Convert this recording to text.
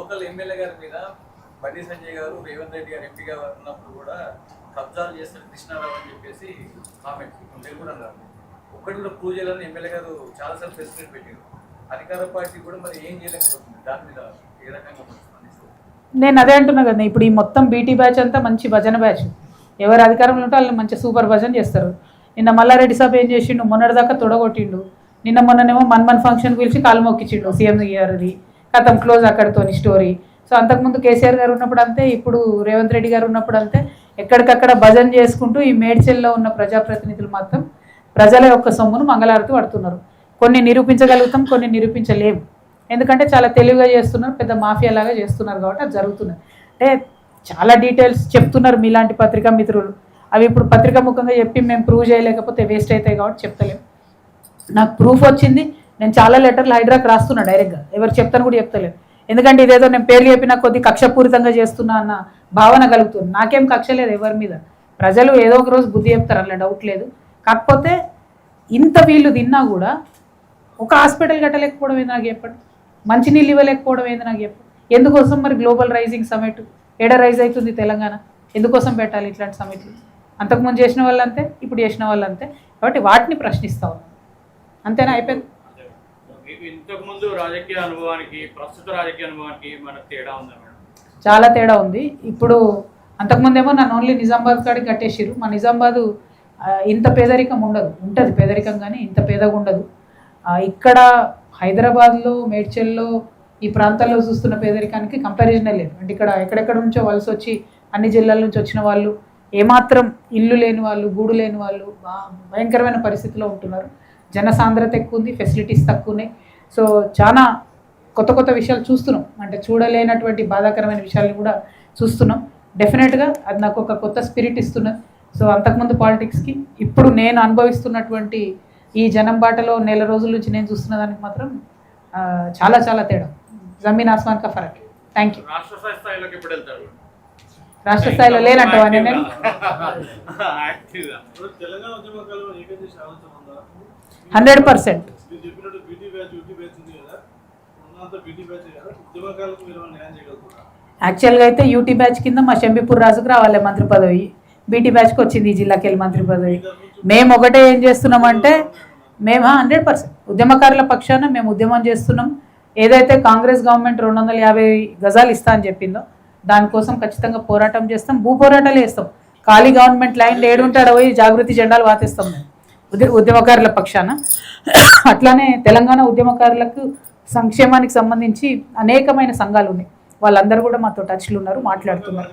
Local MLA గారి మీద బండి సంజయ్ గారు రేవంత్ రెడ్డి గారు ఎంపీగా ఉన్నప్పుడు కూడా కబ్జాలు చేస్తారు కృష్ణారావు అని చెప్పేసి కామెంట్ మీరు కూడా అన్నారు. ఒక్కటి కూడా ప్రూవ్ చేయాలని ఎమ్మెల్యే గారు చాలాసార్లు ప్రెస్ మీట్ పెట్టారు. అధికార పార్టీ కూడా మరి ఏం చేయలేకపోతుంది, దాని మీద ఏ రకంగా స్పందిస్తారు? నేను అదే అంటున్నా కదా, ఇప్పుడు ఈ మొత్తం బీటీ బ్యాచ్ అంతా మంచి భజన బ్యాచ్. ఎవరు అధికారంలో ఉంటే వాళ్ళు మంచి సూపర్ భజన చేస్తారు. నిన్న మల్లారెడ్డి సాబ్ ఏం చేసిండు, మొన్నటిదాకా తొడగొట్టిండు. నిన్న మొన్ననేమో మన్మన్ ఫంక్షన్ పిలిచి కాలు మొక్కించిండు సీఎం గారిది. కథం క్లోజ్ అక్కడితోని స్టోరీ. సో అంతకుముందు కేసీఆర్ గారు ఉన్నప్పుడు అంతే, ఇప్పుడు రేవంత్ రెడ్డి గారు ఉన్నప్పుడు అంతే. ఎక్కడికక్కడ భజన చేసుకుంటూ ఈ మేడ్చెల్లో ఉన్న ప్రజాప్రతినిధులు మాత్రం ప్రజల యొక్క సొమ్మును మంగళారతి పడుతున్నారు. కొన్ని నిరూపించగలుగుతాం, కొన్ని నిరూపించలేము. ఎందుకంటే చాలా తెలివిగా చేస్తున్నారు, పెద్ద మాఫియా లాగా చేస్తున్నారు కాబట్టి అది జరుగుతున్నది. అంటే చాలా డీటెయిల్స్ చెప్తున్నారు మీలాంటి పత్రికా మిత్రులు. అవి ఇప్పుడు పత్రికా ముఖంగా చెప్పి మేము ప్రూవ్ చేయలేకపోతే వేస్ట్ అవుతాయి కాబట్టి చెప్తలేము. నాకు ప్రూఫ్ వచ్చింది. నేను చాలా లెటర్లు హైడ్రాకి రాస్తున్నా డైరెక్ట్గా, ఎవరు చెప్తాను కూడా చెప్తలేను. ఎందుకంటే ఇదేదో నేను పేర్లు చెప్పినా కొద్ది కక్షపూరితంగా చేస్తున్నా అన్న భావన కలుగుతుంది. నాకేం కక్ష లేదు ఎవరి మీద. ప్రజలు ఏదో ఒక రోజు బుద్ధి చెప్తారు, అలా డౌట్ లేదు. కాకపోతే ఇంత వీళ్ళు తిన్నా కూడా ఒక హాస్పిటల్ కట్టలేకపోవడం ఏంది నాకు చెప్పండి, మంచినీళ్ళు ఇవ్వలేకపోవడం ఏంది నాకు చెప్పండి. ఎందుకోసం మరి గ్లోబల్ రైజింగ్ సమిట్ ఏడ రైజ్ అవుతుంది తెలంగాణ, ఎందుకోసం పెట్టాలి ఇట్లాంటి సమిట్లు? అంతకుముందు చేసిన వాళ్ళు అంతే, ఇప్పుడు చేసిన వాళ్ళు అంతే. కాబట్టి వాటిని ప్రశ్నిస్తా ఉన్నాను, అంతేనా? అయిపోయింది. ఇంతకుముందు రాజకీయ అనుభవానికి ప్రస్తుత రాజకీయ అనుభవానికి మనకు తేడా ఉందా మేడం? చాలా తేడా ఉంది. ఇప్పుడు అంతకుముందేమో నన్ను ఓన్లీ నిజామాబాద్ కాడికి కట్టేసిరు. మా నిజామాబాదు ఇంత పేదరికం ఉండదు, ఉంటుంది పేదరికం కానీ ఇంత పేదగా ఉండదు. ఇక్కడ హైదరాబాద్లో మేడ్చల్లో ఈ ప్రాంతాల్లో చూస్తున్న పేదరికానికి కంపారిజనే లేదు. అంటే ఇక్కడ ఎక్కడెక్కడ నుంచో వలస వచ్చి అన్ని జిల్లాల నుంచి వచ్చిన వాళ్ళు, ఏమాత్రం ఇల్లు లేని వాళ్ళు, గూడు లేని వాళ్ళు భయంకరమైన పరిస్థితిలో ఉంటున్నారు. జనసాంద్రత ఎక్కువ ఉంది, ఫెసిలిటీస్ తక్కువ ఉన్నాయి. సో చాలా కొత్త కొత్త విషయాలు చూస్తున్నాం, అంటే చూడలేనటువంటి బాధాకరమైన విషయాలను కూడా చూస్తున్నాం. డెఫినెట్గా అది నాకు ఒక కొత్త స్పిరిట్ ఇస్తున్నది. సో అంతకుముందు పాలిటిక్స్కి ఇప్పుడు నేను అనుభవిస్తున్నటువంటి ఈ జనం బాటలో నెల రోజుల నుంచి నేను చూస్తున్న దానికి మాత్రం చాలా చాలా తేడా, జమీన్ ఆస్మాన్ కా ఫరక్. Thank you. రాష్ట్ర స్థాయిలో లేనంటావా నేను? 100%. యాక్చువల్గా అయితే యూటీ బ్యాచ్ కింద మా షంబీపూర్ రాజుకు రావాలి మంత్రి పదవి, బీటీ బ్యాచ్కి వచ్చింది ఈ జిల్లాకి వెళ్ళి మంత్రి పదవి. మేము ఒకటే ఏం చేస్తున్నామంటే మేము 100% ఉద్యమకారుల పక్షాన మేము ఉద్యమం చేస్తున్నాం. ఏదైతే కాంగ్రెస్ గవర్నమెంట్ 250 గజాలు ఇస్తా అని చెప్పిందో దానికోసం ఖచ్చితంగా పోరాటం చేస్తాం, భూ పోరాటాలు చేస్తాం. ఖాళీ గవర్నమెంట్ లైన్ ఏడుంటాడో పోయి జాగృతి జెండాలు వాతేస్తాం మేము ఉద్యమకారుల పక్షాన. అట్లానే తెలంగాణ ఉద్యమకారులకు సంక్షేమానికి సంబంధించి అనేకమైన సంఘాలు ఉన్నాయి, వాళ్ళందరూ కూడా మాతో టచ్లు ఉన్నారు, మాట్లాడుతున్నారు.